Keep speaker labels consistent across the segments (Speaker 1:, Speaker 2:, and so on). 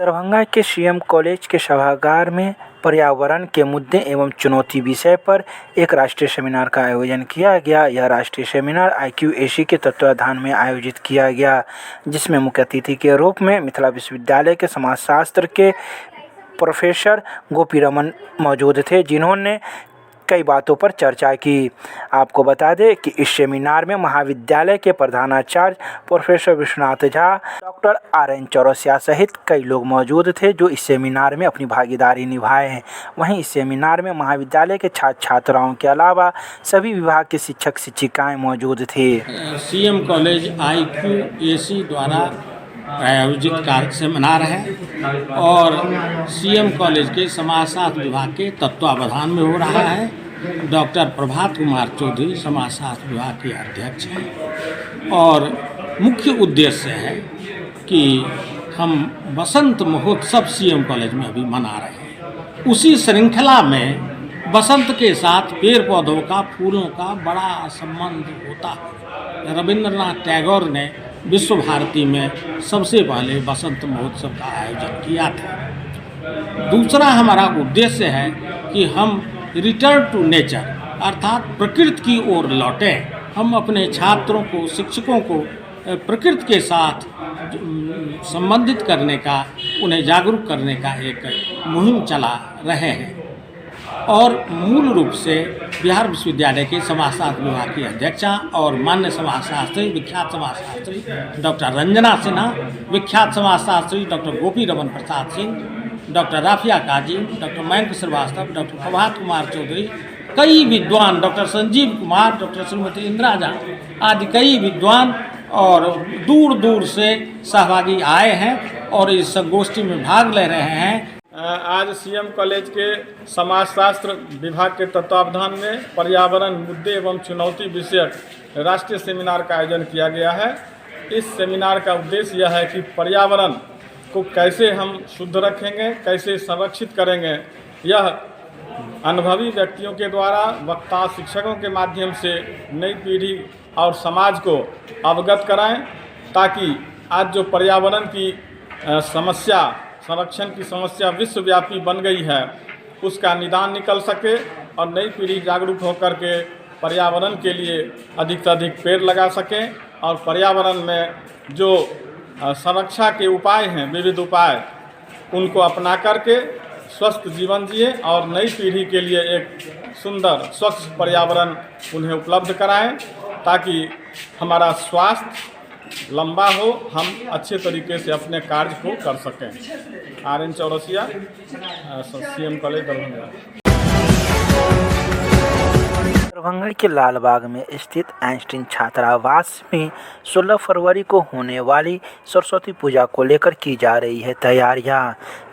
Speaker 1: दरभंगा के CM college के सभागार में पर्यावरण के मुद्दे एवं चुनौती विषय पर एक राष्ट्रीय सेमिनार का आयोजन किया गया। यह राष्ट्रीय सेमिनार IQAC के तत्वावधान में आयोजित किया गया, जिसमें मुख्य अतिथि के रूप में मिथिला विश्वविद्यालय के समाजशास्त्र के प्रोफेसर गोपी रमन मौजूद थे, जिन्होंने कई बातों पर चर्चा की। आपको बता दें कि इस सेमिनार में महाविद्यालय के प्रधानाचार्य professor Vishwanath Jha, doctor RN Chaurasia सहित कई लोग मौजूद थे, जो इस सेमिनार में अपनी भागीदारी निभाए हैं। वहीं इस सेमिनार में महाविद्यालय के छात्र छात्राओं के अलावा सभी विभाग के शिक्षक शिक्षिकाएं मौजूद थे।
Speaker 2: सीएम कॉलेज IQAC द्वारा आयोजित कार्य सेमिनार है और सीएम कॉलेज के समाजशास्त्र विभाग के तत्वावधान में हो रहा है। डॉक्टर प्रभात कुमार चौधरी समाजशास्त्र विभाग के अध्यक्ष हैं और मुख्य उद्देश्य है कि हम बसंत महोत्सव सीएम कॉलेज में अभी मना रहे हैं। उसी श्रृंखला में बसंत के साथ पेड़ पौधों का, फूलों का बड़ा संबंध होता है। रविंद्रनाथ टैगोर ने विश्व भारती में सबसे पहले बसंत महोत्सव का आयोजन किया था। दूसरा हमारा उद्देश्य है कि हम रिटर्न टू नेचर अर्थात प्रकृति की ओर लौटें। हम अपने छात्रों को, शिक्षकों को प्रकृति के साथ संबंधित करने का, उन्हें जागरूक करने का एक मुहिम चला रहे हैं और मूल रूप से बिहार विश्वविद्यालय के समाजशास्त्र विभाग की अध्यक्षा और मान्य समाजशास्त्री, विख्यात समाजशास्त्री डॉक्टर रंजना सिन्हा, विख्यात समाजशास्त्री डॉक्टर गोपी रमन प्रसाद सिंह, डॉक्टर राफिया काजी, डॉक्टर मयंक श्रीवास्तव, डॉक्टर प्रभात कुमार चौधरी, कई विद्वान, डॉक्टर संजीव कुमार, डॉक्टर श्रीमती इंदिरा झा आदि कई विद्वान और दूर दूर से सहभागी आए हैं और इस संगोष्ठी में भाग ले रहे हैं।
Speaker 3: आज सीएम कॉलेज के समाजशास्त्र विभाग के तत्वावधान में पर्यावरण मुद्दे एवं चुनौती विषयक राष्ट्रीय सेमिनार का आयोजन किया गया है। इस सेमिनार का उद्देश्य यह है कि पर्यावरण को कैसे हम शुद्ध रखेंगे, कैसे संरक्षित करेंगे, यह अनुभवी व्यक्तियों के द्वारा, वक्ता, शिक्षकों के माध्यम से नई पीढ़ी और समाज को अवगत कराएं, ताकि आज जो पर्यावरण की समस्या, संरक्षण की समस्या विश्वव्यापी बन गई है, उसका निदान निकल सके और नई पीढ़ी जागरूक होकर के पर्यावरण के लिए अधिक से अधिक पेड़ लगा सकें और पर्यावरण में जो संरक्षा के उपाय हैं, विविध उपाय, उनको अपना करके स्वस्थ जीवन जिए और नई पीढ़ी के लिए एक सुंदर स्वच्छ पर्यावरण उन्हें उपलब्ध कराएं, ताकि हमारा स्वास्थ्य लंबा हो, हम अच्छे तरीके से अपने कार्य को कर सकें। RN Chaurasia, CM college Darbhanga.
Speaker 1: Darbhanga के लालबाग में स्थित आइंस्टीन छात्रावास में 16 फरवरी को होने वाली सरस्वती पूजा को लेकर की जा रही है तैयारियां।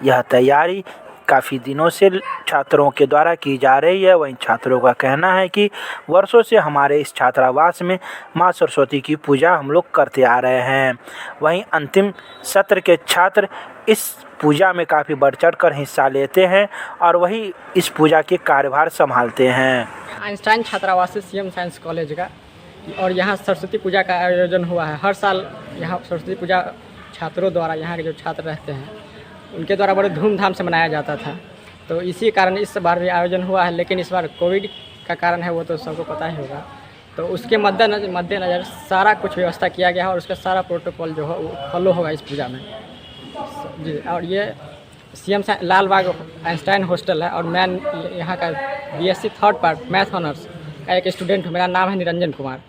Speaker 1: यह तैयारी काफ़ी दिनों से छात्रों के द्वारा की जा रही है। वहीं छात्रों का कहना है कि वर्षों से हमारे इस छात्रावास में माँ सरस्वती की पूजा हम लोग करते आ रहे हैं। वहीं अंतिम सत्र के छात्र इस पूजा में काफ़ी बढ़ चढ़ कर हिस्सा लेते हैं और वही इस पूजा के कार्यभार संभालते हैं।
Speaker 4: आइंस्टाइन छात्रावास सीएम साइंस कॉलेज का और यहाँ सरस्वती पूजा का आयोजन हुआ है। हर साल यहाँ सरस्वती पूजा छात्रों द्वारा, यहाँ के जो छात्र रहते हैं उनके द्वारा बड़े धूमधाम से मनाया जाता था। तो इसी कारण इस बार भी आयोजन हुआ है, लेकिन इस बार कोविड का कारण है, वो तो सबको पता ही होगा। तो उसके मद्देनज़र सारा कुछ व्यवस्था किया गया है और उसका सारा प्रोटोकॉल जो है वो फॉलो होगा इस पूजा में जी। और ये सीएम लालबाग आइंस्टाइन हॉस्टल है और मैं यहाँ का BSc third part math honours का एक स्टूडेंट हूँ। मेरा नाम है निरंजन कुमार।